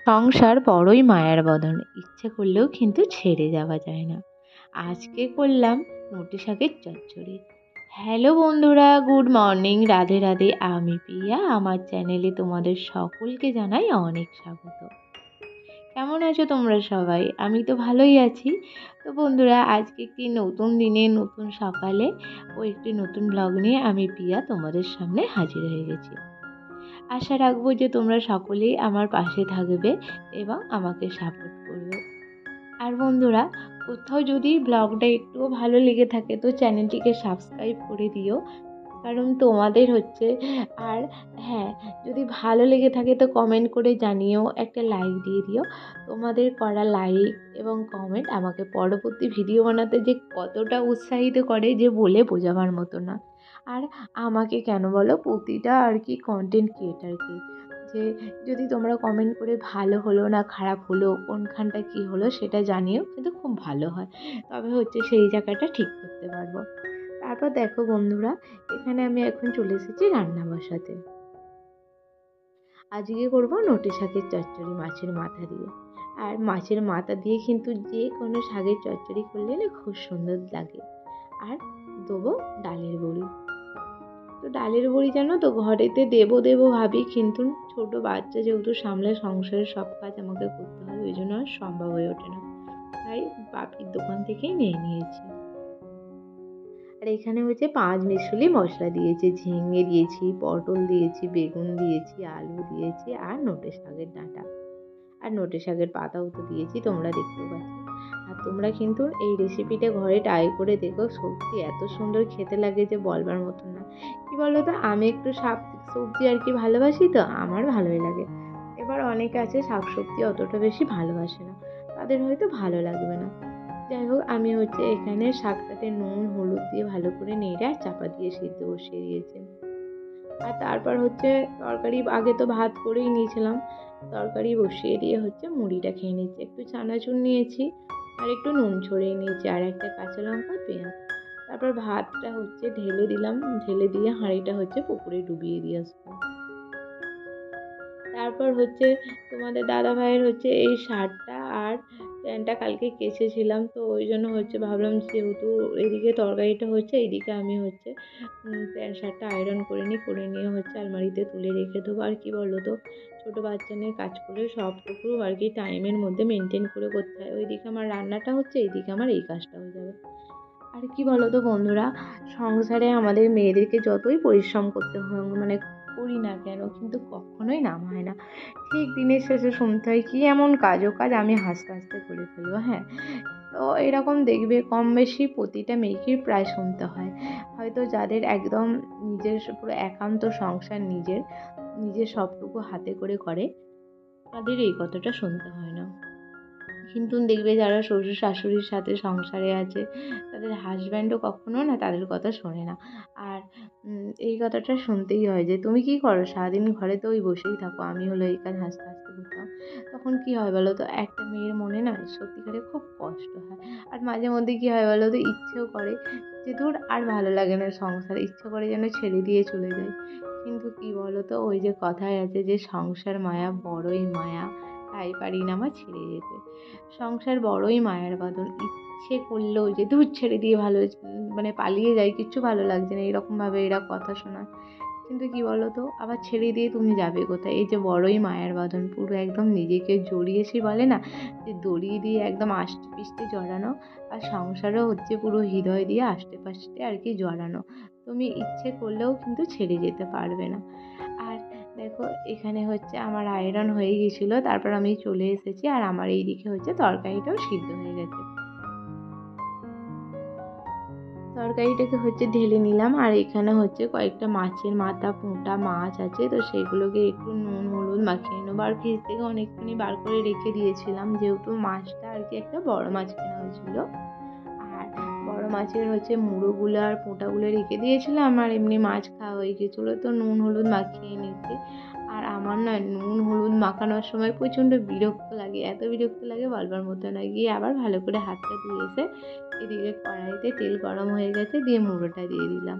সংসার বড়ই মায়ার বদন, ইচ্ছে করলেও কিন্তু ছেড়ে যাওয়া যায় না। আজকে করলাম নোটে শাকের চচ্চড়ি। হ্যালো বন্ধুরা, গুড মর্নিং, রাধে রাধে। আমি পিয়া, আমার চ্যানেলে তোমাদের সকলকে জানাই অনেক স্বাগত। কেমন আছো তোমরা সবাই? আমি তো ভালোই আছি। তো বন্ধুরা, আজকে একটি নতুন দিনে, নতুন সকালে ও একটি নতুন ব্লগ নিয়ে আমি পিয়া তোমাদের সামনে হাজির হয়ে গেছি। আশা রাখবো যে তোমরা সকলেই আমার পাশে থাকবে এবং আমাকে সাপোর্ট করবে। আর বন্ধুরা, কোথাও যদি ব্লগটা একটুও ভালো লেগে থাকে তো চ্যানেলটিকে সাবস্ক্রাইব করে দিও, কারণ তোমাদের হচ্ছে। আর হ্যাঁ, যদি ভালো লেগে থাকে তো কমেন্ট করে জানিও, একটা লাইক দিয়ে দিও। তোমাদের করা লাইক এবং কমেন্ট আমাকে পরবর্তী ভিডিও বানাতে যে কতটা উৎসাহিত করে যে বলে বোঝাবার মতো না। আর আমাকে কেন বলো, প্রতিটা আর কি কন্টেন্ট ক্রিয়েটারকে, যে যদি তোমরা কমেন্ট করে ভালো হলো না খারাপ হলো, কোনখানটা কী হলো সেটা জানিও, কিন্তু খুব ভালো হয়, তবে হচ্ছে সেই জায়গাটা ঠিক করতে পারবো। তারপর দেখো বন্ধুরা, এখানে আমি এখন চলে এসেছি রান্না বসাতে। আজকে করব নোটে শাকের চচ্চড়ি মাছের মাথা দিয়ে। আর মাছের মাথা দিয়ে কিন্তু যে কোনো শাকের চচ্চড়ি করলে না খুব সুন্দর লাগে। আর দেবো ডালের বড়ি। তো ডালের বড়ি জানো তো, ঘরেতে দেবো ভাবি, কিন্তু ছোট বাচ্চা যেহেতু সামলে সংসারের সব কাজ আমাকে করতে হয়, ওই জন্য আর সম্ভব হয়ে ওঠে না, তাই বাপির দোকান থেকেই নিয়ে নিয়েছি। আর এখানে হচ্ছে 5 মিশালি মশলা দিয়েছি, ঝিঙে দিয়েছি, পটল দিয়েছি, বেগুন দিয়েছি, আলু দিয়েছি, আর নোটে শাকের ডাঁটা আর নোটে শাকের পাতাও তো দিয়েছি, তোমরা দেখতেও পাচ্ছ। আর তোমরা কিন্তু এই রেসিপিটা ঘরে ট্রাই করে দেখো, সত্যি এত সুন্দর খেতে লাগে যে বলবার মতন না। কি বলো তো, আমি একটু শাক সবজি আর কি ভালোবাসি, তো আমার ভালোই লাগে। এবার অনেকে আছে শাক সবজি অতটা বেশি ভালোবাসে না, তাদের হয়তো ভালো লাগবে না। যাই হোক, আমি হচ্ছে এখানে শাকটাতে নুন হলুদ দিয়ে ভালো করে নেড়ে আর চাপা দিয়ে সিদ্ধ বসিয়ে দিয়েছি। আর তারপর হচ্ছে তরকারি আগে তো ভাত করেই নিয়েছিলাম, তরকারি বসিয়ে দিয়ে হচ্ছে মুড়িটা খেয়ে নিচ্ছি। একটু চানাচুর নিয়েছি আর একটু নুন ছড়িয়ে নিয়েছি আর একটা কাঁচা লঙ্কা পেঁয়াজ। তারপর ভাতটা হচ্ছে ঢেলে দিলাম, ঢেলে দিয়ে হাঁড়িটা হচ্ছে পুকুরে ডুবিয়ে দিয়ে আসবো। তারপর হচ্ছে তোমাদের দাদাভাইয়ের হচ্ছে এই শার্টটা আর প্যান্টটা কালকে কেচেছিলাম, তো ওই জন্য হচ্ছে ভাবলাম যেহেতু এদিকে তরকারিটা হচ্ছে, এইদিকে আমি হচ্ছে প্যান্ট শার্টটা আয়রন করে নিই, করে নিয়ে হচ্ছে আলমারিতে তুলে রেখে দেবো। আর কি বলো তো, ছোটো বাচ্চা নিয়ে কাজ করলে সবটুকু আর কি টাইমের মধ্যে মেনটেন করে করতে হয়। ওইদিকে আমার রান্নাটা হচ্ছে, এইদিকে আমার এই কাজটা হয়ে যাবে। আর কি বলো তো বন্ধুরা, সংসারে আমাদের মেয়েদেরকে যতই পরিশ্রম করতে হয় মানে করি না কেন, কিন্তু কখনোই নাম হয় না। ঠিক দিনের শেষে শুনতে হয় কি এমন কাজ, ও কাজ আমি হাসতে হাসতে করে ফেলবো। হ্যাঁ, তো এরকম দেখবে কম বেশি প্রতিটা মেয়েকেই প্রায় শুনতে হয়। হয়তো যাদের একদম নিজের পুরো একান্ত সংসার, নিজের নিজের সবটুকু হাতে করে করে, তাদের এই কথাটা শুনতে হয় না। কিন্তু দেখবে যারা শ্বশুর শাশুড়ির সাথে সংসারে আছে, তাদের হাজব্যান্ডও কখনো না তাদের কথা শোনে না। আর এই কথাটা শুনতেই হয় যে তুমি কি করো সারাদিন, ঘরে তো ওই বসেই থাকো, আমি হলো এই কাজ হাসতে হাসতে করতাম। তখন কি হয় বলো তো, একটা মেয়ের মনে না সত্যিকারে খুব কষ্ট হয়। আর মাঝে মধ্যে কি হয় বলো তো, ইচ্ছেও করে যে দূর আর ভালো লাগে না সংসার, ইচ্ছে করে যেন ছেড়ে দিয়ে চলে যায়। কিন্তু কি বলো তো, ওই যে কথায় আছে যে সংসার মায়া বড়ই মায়া, তাই পারি না মা ছেড়ে যেতে। সংসার বড়ই মায়ার বাঁধন, ইচ্ছে করলেও যে ধুর ছেড়ে দিয়ে ভালো মানে পালিয়ে যাই, কিচ্ছু ভালো লাগছে না, এরকমভাবে এরা কথা শোনায়। কিন্তু কি বলো তো, আবার ছেড়ে দিয়ে তুমি যাবে কোথায়? এই যে বড়ই মায়ার বাঁধন, পুরো একদম নিজেকে জড়িয়েছি বলে না, যে দড়ি দিয়ে একদম আষ্টে পিষ্টে জড়ানো। আর সংসারও হচ্ছে পুরো হৃদয় দিয়ে আষ্টে পাষ্টে আর কি জড়ানো। তুমি ইচ্ছে করলেও কিন্তু ছেড়ে যেতে পারবে না। আর দেখো, এখানে হচ্ছে আমার আয়রন হয়ে গেছিলো, তারপর আমি চলে এসেছি, আর আমার এইদিকে হচ্ছে তরকারিটাও সিদ্ধ হয়ে গেছে। তরকারিটাকে হচ্ছে ঢেলে নিলাম, আর এখানে হচ্ছে কয়েকটা মাছের মাথা, পোঁটা মাছ আছে, তো সেগুলোকে একটু নুন হলুদ মাখিয়ে নেবো। আর ফ্রিজ থেকে অনেকখানি বার করে রেখে দিয়েছিলাম, যেহেতু মাছটা আর কি একটা বড় মাছ কেনা হয়েছিল। আর বড় মাছের হচ্ছে মুড়োগুলো আর পোঁটাগুলো রেখে দিয়েছিলাম, আর এমনি মাছ খাওয়া হয়ে গেছিলো, তো নুন হলুদ মাখিয়ে নিচ্ছি। আর আমার না নুন হলুদ মাখানোর সময় প্রচণ্ড বিরক্ত লাগে, এত বিরক্ত লাগে বলবার মতো না। গিয়ে আবার ভালো করে হাতটা ধুয়ে এসে এদিকে কড়াইতে তেল গরম হয়ে গেছে, দিয়ে মুড়োটা দিয়ে দিলাম।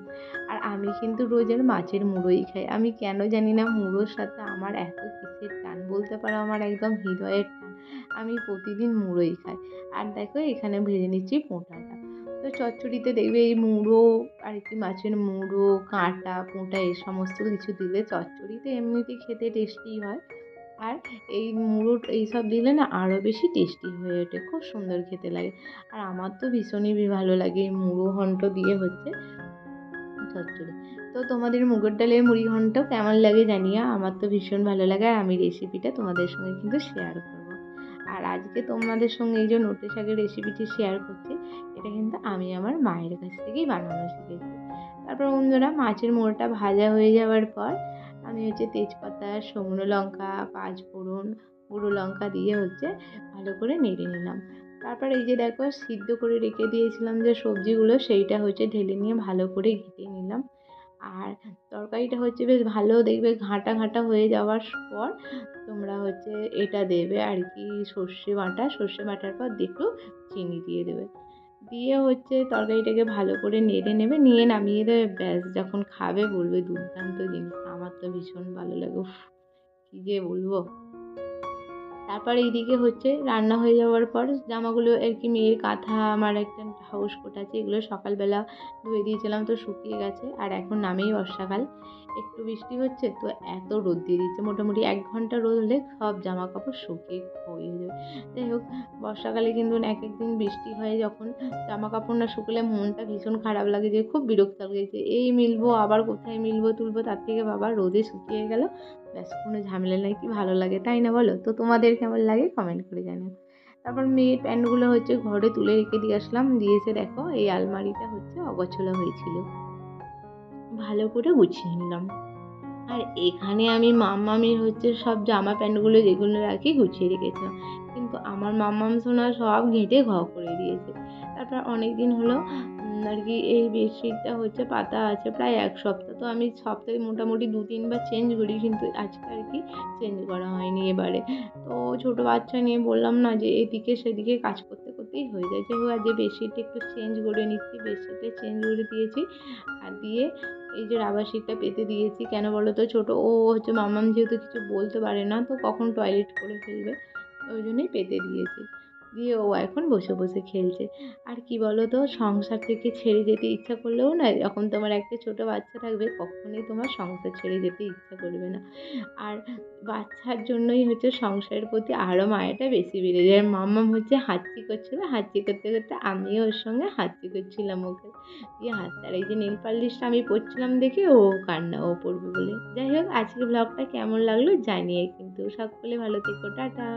আর আমি কিন্তু রোজ মাছের মুড়োই খাই। আমি কেন জানি না মুড়োর সাথে আমার এত কিসের টান, বলতে পারো আমার একদম হৃদয়ের টান। আমি প্রতিদিন মুড়োই খাই। আর দেখো এখানে ভেজে নিচ্ছি পোঁটাটা। তো চচ্চড়িতে দেখবে এই মুড়ো আর কি, মাছের মুড়ো, কাঁটা, পোঁটা এই সমস্ত কিছু দিলে চচ্চড়িতে এমনিতেই খেতে টেস্টি হয়। আর এই মুড়ো এইসব দিলে না আরও বেশি টেস্টি হয়ে ওঠে, খুব সুন্দর খেতে লাগে। আর আমার তো ভীষণই ভালো লাগে এই মুড়ো ঘন্ট দিয়ে হচ্ছে চচ্চড়ি। তো তোমাদের মুগের ডালের মুড়ি ঘন্ট কেমন লাগে জানিও। আমার তো ভীষণ ভালো লাগে, আর আমি রেসিপিটা তোমাদের সঙ্গে কিন্তু শেয়ার করব। আর আজকে তোমাদের সঙ্গে এই যে নোটে শাকের রেসিপিটি শেয়ার করছি, এটা কিন্তু আমি আমার মায়ের কাছ থেকেই বানানো শিখেছি। তারপর বন্ধুরা মাছের মোড়োটা ভাজা হয়ে যাওয়ার পর আমি হচ্ছে তেজপাতা, শুকনো লঙ্কা, পাঁচ ফোড়ন, গুঁড়ো লঙ্কা দিয়ে হচ্ছে ভালো করে নেড়ে নিলাম। তারপর এই যে দেখো সিদ্ধ করে রেখে দিয়েছিলাম যে সবজিগুলো, সেইটা হচ্ছে ঢেলে নিয়ে ভালো করে ঘেঁটে নিলাম। আর তরকারিটা হচ্ছে বেশ ভালো দেখবে ঘাঁটা ঘাঁটা হয়ে যাওয়ার পর তোমরা হচ্ছে এটা দেবে আর কি, সর্ষে বাটার পর একটু চিনি দিয়ে দেবে। দিয়ে হচ্ছে তরকারিটাকে ভালো করে নেড়ে নেবে, নিয়ে নামিয়ে দেবে। ব্যাস, যখন খাবে বলবে দুর্দান্ত জিনিস। আমার তো ভীষণ ভালো লাগে, উফ কী যে বলবো। তারপর এইদিকে হচ্ছে রান্না হয়ে যাওয়ার পর জামাগুলো আর কি, মেয়ের কাঁথা, আমার একটা হাউস কোট আছে, এগুলো সকালবেলা ধুয়ে দিয়েছিলাম, তো শুকিয়ে গেছে। আর এখন নামেই বর্ষাকাল, একটু বৃষ্টি হচ্ছে তো এত রোদ দিয়ে দিচ্ছে, মোটামুটি 1 ঘন্টা রোদ হলে সব জামা কাপড় শুকিয়ে হয়ে যাবে। যাই হোক, বর্ষাকালে কিন্তু এক একদিন বৃষ্টি হয় যখন, জামা কাপড় না শুকলে মনটা ভীষণ খারাপ লাগে, যে খুব বিরক্ত লাগে যে এই মিলবো আবার কোথায় মিলবো তুলবো, তার থেকে বাবা রোদে শুকিয়ে গেল, ব্যাস কোনো ঝামেলা নেই, কি ভালো লাগে তাই না বলো? তো তোমাদের কেমন লাগে কমেন্ট করে জানিও। তারপর মেয়ের প্যান্টগুলো হচ্ছে ঘরে তুলে রেখে দিয়ে আসলাম, দিয়ে এসে দেখো এই আলমারিটা হচ্ছে অগোছালো হয়েছিল, ভালো করে গুছিয়ে নিলাম। আর এখানে আমি মাম্মামের হচ্ছে সব জামা প্যান্টগুলো যেগুলো রাখি গুছিয়ে রেখেছিলাম, কিন্তু আমার মাম্মাম সোনা সব ঘেঁটে করে দিয়েছে। তারপর অনেক দিন হলো আর কি এই বেডশিটটা হচ্ছে পাতা আছে প্রায় 1 সপ্তাহ, তো আমি সপ্তাহে মোটামুটি 2-3 বার চেঞ্জ করি, কিন্তু আজকে আর কি চেঞ্জ করা হয়নি এবারে। তো ছোটো বাচ্চা নিয়ে বললাম না যে এদিকে সেদিকে কাজ করতে করতেই হয়ে যায়। যাই হোক আজকে বেডশিটটা একটু চেঞ্জ করে নিচ্ছি, বেডশিটটা চেঞ্জ করে দিয়েছি। আর দিয়ে এই যে রাবার শিটটা পেতে দিয়েছি, কেন বলো তো, ছোটো ও হচ্ছে মাম্মাম যেহেতু কিছু বলতে পারে না, তো কখন টয়লেট করে ফেলবে, ওই জন্যই পেতে দিয়েছি। দিয়ে ও এখন বসে বসে খেলছে। আর কি বলো তো, সংসার থেকে ছেড়ে যেতে ইচ্ছা করলেও না, যখন তোমার একটা ছোটো বাচ্চা থাকবে কখনোই তোমার সংসার ছেড়ে যেতে ইচ্ছা করবে না। আর বাচ্চার জন্যই হচ্ছে সংসারের প্রতি আরও মায়াটা বেশি বেড়ে যায়। মাম্মাম হচ্ছে হাঁচি করছিল, হাঁচি করতে করতে আমিও ওর সঙ্গে হাঁচি করছিলাম ওকে দিয়ে হাসছে। আর এই যে নেল পালিশটা আমি পরছিলাম দেখে ও কান্না, ও পরবে বলে। যাই হোক আজকে ব্লগটা কেমন লাগলো জানিয়ে কিন্তু, সকলে ভালো থেকো, টাটা।